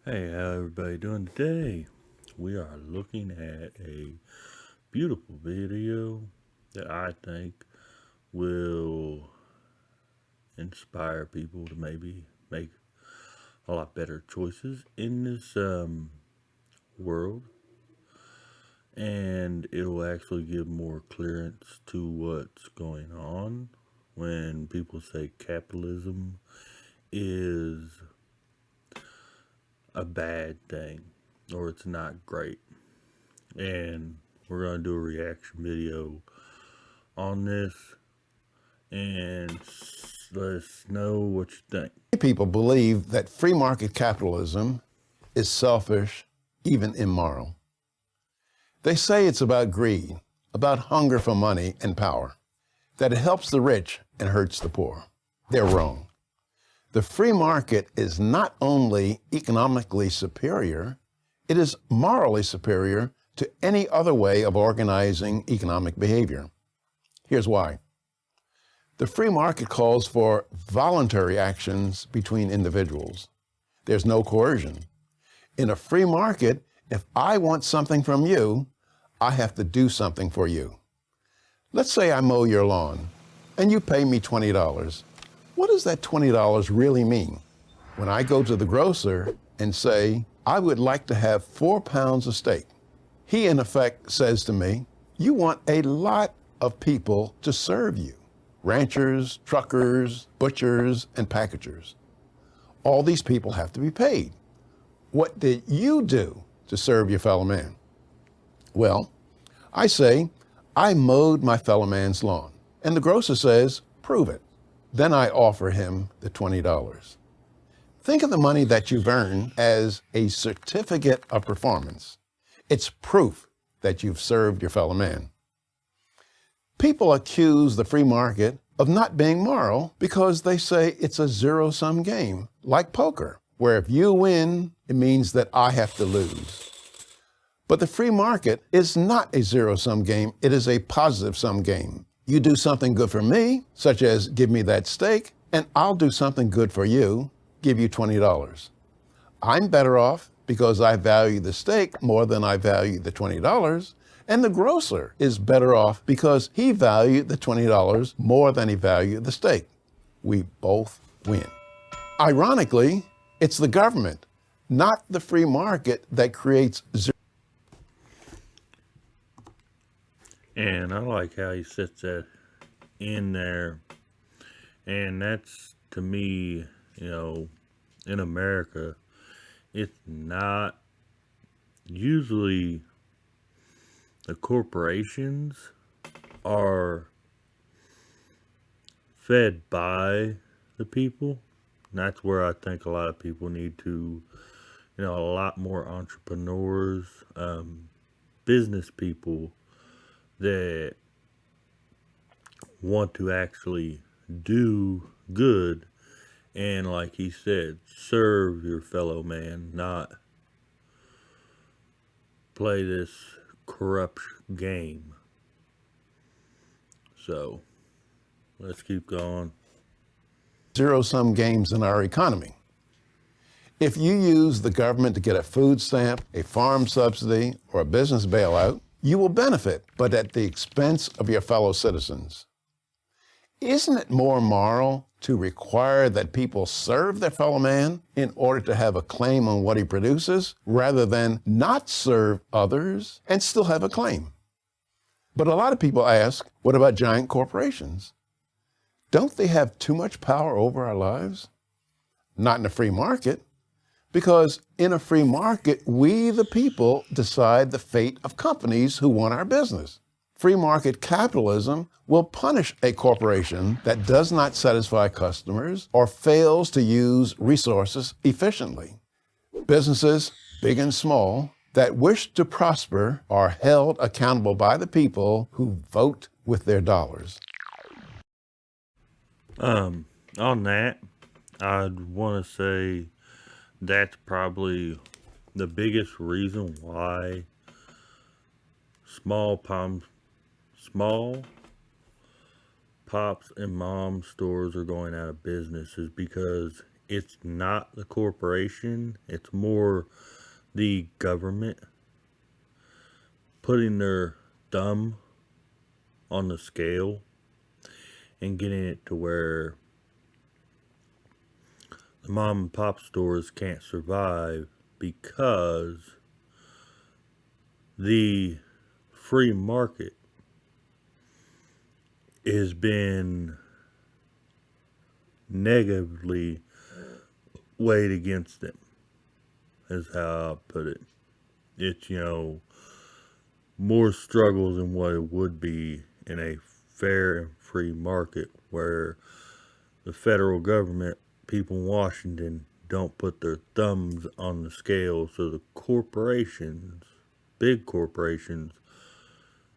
Hey, how everybody doing today? We are looking at a beautiful video that I think will inspire people to maybe make a lot better choices in this world, and it'll actually give more clearance to what's going on when people say capitalism is a bad thing or it's not great. And we're going to do a reaction video on this and let us know what you think. People believe that free market capitalism is selfish, even immoral. They say it's about greed, about hunger for money and power, that it helps the rich and hurts the poor. They're wrong. The free market is not only economically superior, it is morally superior to any other way of organizing economic behavior. Here's why. The free market calls for voluntary actions between individuals. There's no coercion. In a free market, if I want something from you, I have to do something for you. Let's say I mow your lawn and you pay me $20. What does that $20 really mean? When I go to the grocer and say, I would like to have 4 pounds of steak, he in effect says to me, you want a lot of people to serve you. Ranchers, truckers, butchers, and packagers. All these people have to be paid. What did you do to serve your fellow man? Well, I say, I mowed my fellow man's lawn. And the grocer says, prove it. Then I offer him the $20. Think of the money that you've earned as a certificate of performance. It's proof that you've served your fellow man. People accuse the free market of not being moral because they say it's a zero-sum game, like poker, where if you win, it means that I have to lose. But the free market is not a zero-sum game, it is a positive-sum game. You do something good for me, such as give me that steak, and I'll do something good for you, give you $20. I'm better off because I value the steak more than I value the $20, and the grocer is better off because he valued the $20 more than he valued the steak. We both win. Ironically, it's the government, not the free market, that creates zero. And I like how he sets that in there. And that's, to me, in America, it's not usually the corporations are fed by the people. And that's where I think a lot of people need to, a lot more entrepreneurs, business people that want to actually do good and, like he said, serve your fellow man, not play this corrupt game. So let's keep going. Zero-sum games in our economy. If you use the government to get a food stamp, a farm subsidy, or a business bailout, you will benefit, but at the expense of your fellow citizens. Isn't it more moral to require that people serve their fellow man in order to have a claim on what he produces, rather than not serve others and still have a claim? But a lot of people ask, what about giant corporations? Don't they have too much power over our lives? Not in a free market, because in a free market, we, the people, decide the fate of companies who want our business. Free market capitalism will punish a corporation that does not satisfy customers or fails to use resources efficiently. Businesses, big and small, that wish to prosper are held accountable by the people who vote with their dollars. On that, I'd want to say that's probably the biggest reason why small pops and mom stores are going out of business, is because it's not the corporation, it's more the government putting their thumb on the scale and getting it to where the mom and pop stores can't survive because the free market has been negatively weighed against them, is how I put it. It's, more struggle than what it would be in a fair and free market where the federal government, people in Washington, don't put their thumbs on the scale, so the corporations, big corporations,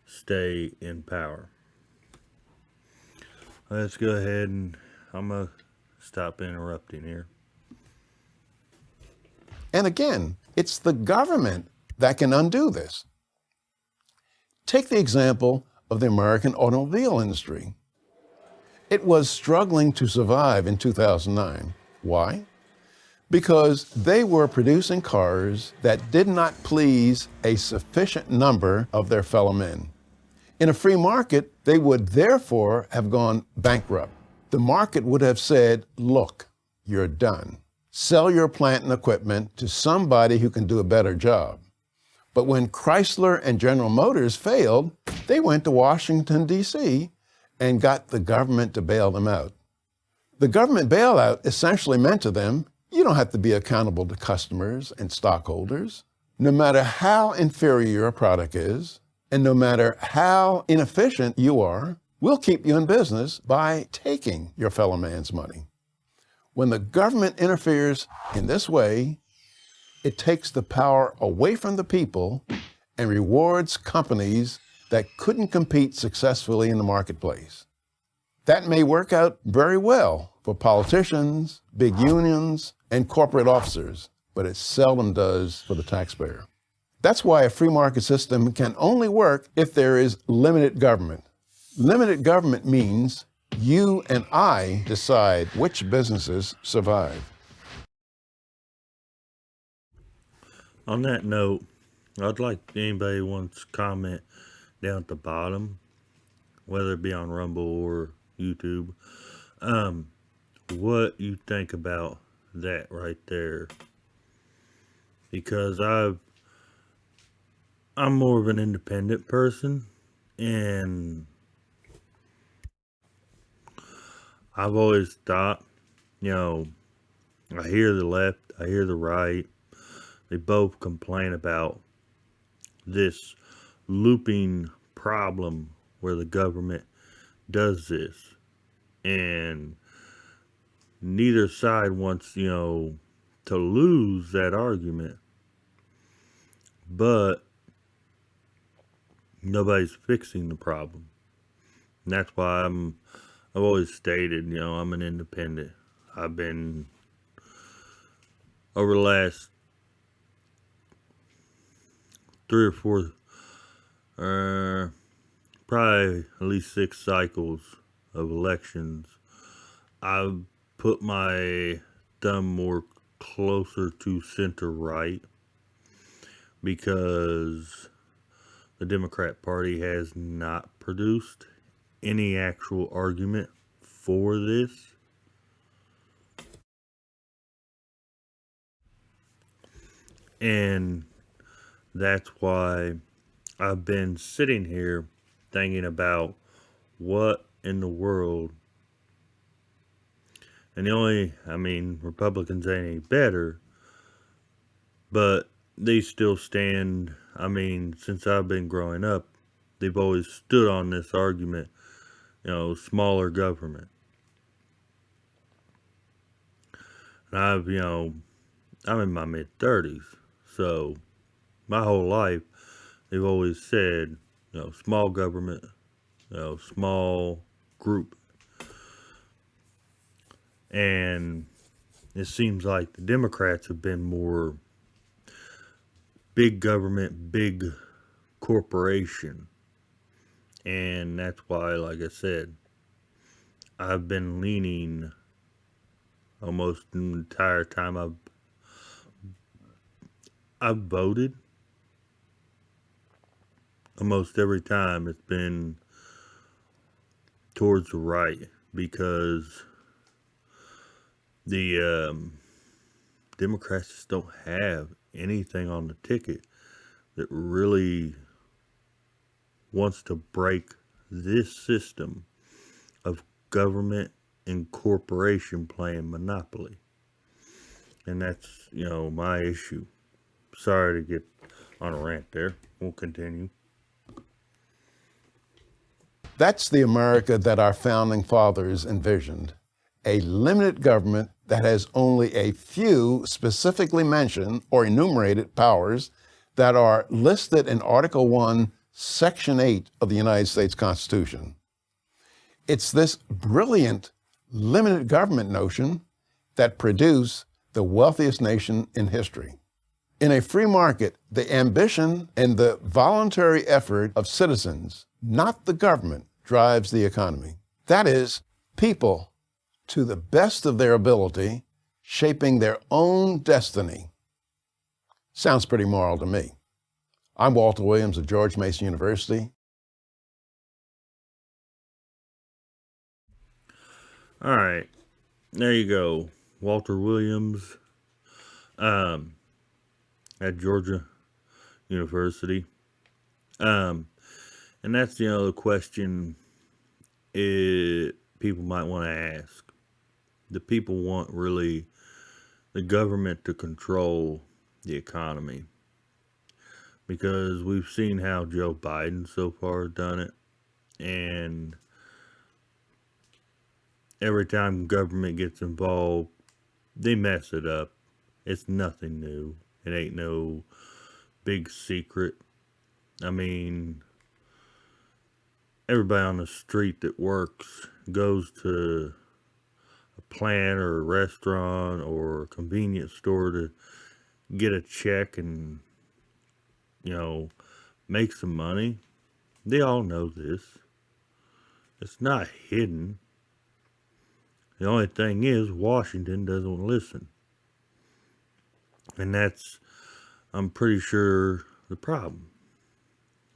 stay in power. Let's go ahead and I'm going to stop interrupting here. And again, it's the government that can undo this. Take the example of the American automobile industry. It was struggling to survive in 2009. Why? Because they were producing cars that did not please a sufficient number of their fellow men. In a free market, they would therefore have gone bankrupt. The market would have said, look, you're done. Sell your plant and equipment to somebody who can do a better job. But when Chrysler and General Motors failed, they went to Washington, D.C. and got the government to bail them out. The government bailout essentially meant to them, you don't have to be accountable to customers and stockholders. No matter how inferior your product is, and no matter how inefficient you are, we'll keep you in business by taking your fellow man's money. When the government interferes in this way, it takes the power away from the people and rewards companies that couldn't compete successfully in the marketplace. That may work out very well for politicians, big unions, and corporate officers, but it seldom does for the taxpayer. That's why a free market system can only work if there is limited government. Limited government means you and I decide which businesses survive. On that note, I'd like anybody who wants to comment down at the bottom, whether it be on Rumble or YouTube, what you think about that right there. Because I'm more of an independent person, and I've always thought, I hear the left, I hear the right. They both complain about this looping problem where the government does this. And neither side wants, to lose that argument. But nobody's fixing the problem. And that's why I've always stated, I'm an independent. I've been, over the last 3 or 4, probably at least 6 cycles of elections, I've put my thumb more closer to center right because the Democrat Party has not produced any actual argument for this. And that's why I've been sitting here thinking about what in the world. And Republicans ain't any better, but they still stand. Since I've been growing up, they've always stood on this argument, smaller government. And I'm in my mid-30s, so my whole life they've always said, small government, small group. And it seems like the Democrats have been more big government, big corporation. And that's why, like I said, I've been leaning almost the entire time I've voted. Almost every time it's been towards the right because the Democrats just don't have anything on the ticket that really wants to break this system of government and corporation playing monopoly. And that's, my issue. Sorry to get on a rant there. We'll continue. That's the America that our founding fathers envisioned. A limited government that has only a few specifically mentioned or enumerated powers that are listed in Article 1, Section 8 of the United States Constitution. It's this brilliant limited government notion that produced the wealthiest nation in history. In a free market, the ambition and the voluntary effort of citizens, not the government, drives the economy. That is, people, to the best of their ability, shaping their own destiny. Sounds pretty moral to me. I'm Walter Williams of George Mason University. All right. There you go. Walter Williams at Georgia University. And that's the question people might want to ask. The people want really the government to control the economy, because we've seen how Joe Biden so far has done it, and every time government gets involved, they mess it up. It's nothing new. It ain't no big secret. I mean, everybody on the street that works goes to a plant or a restaurant or a convenience store to get a check and, make some money. They all know this. It's not hidden. The only thing is, Washington doesn't listen. And that's, I'm pretty sure, the problem.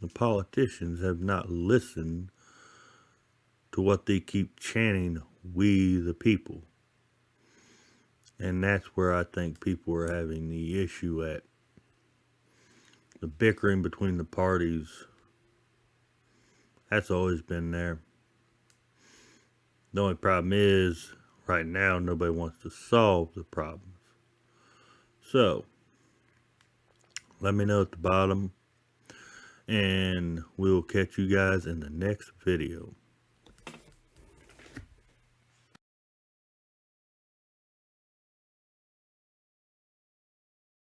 The politicians have not listened to what they keep chanting, we the people. And that's where I think people are having the issue at. The bickering between the parties, that's always been there. The only problem is, right now, nobody wants to solve the problems. So, let me know at the bottom, and we'll catch you guys in the next video.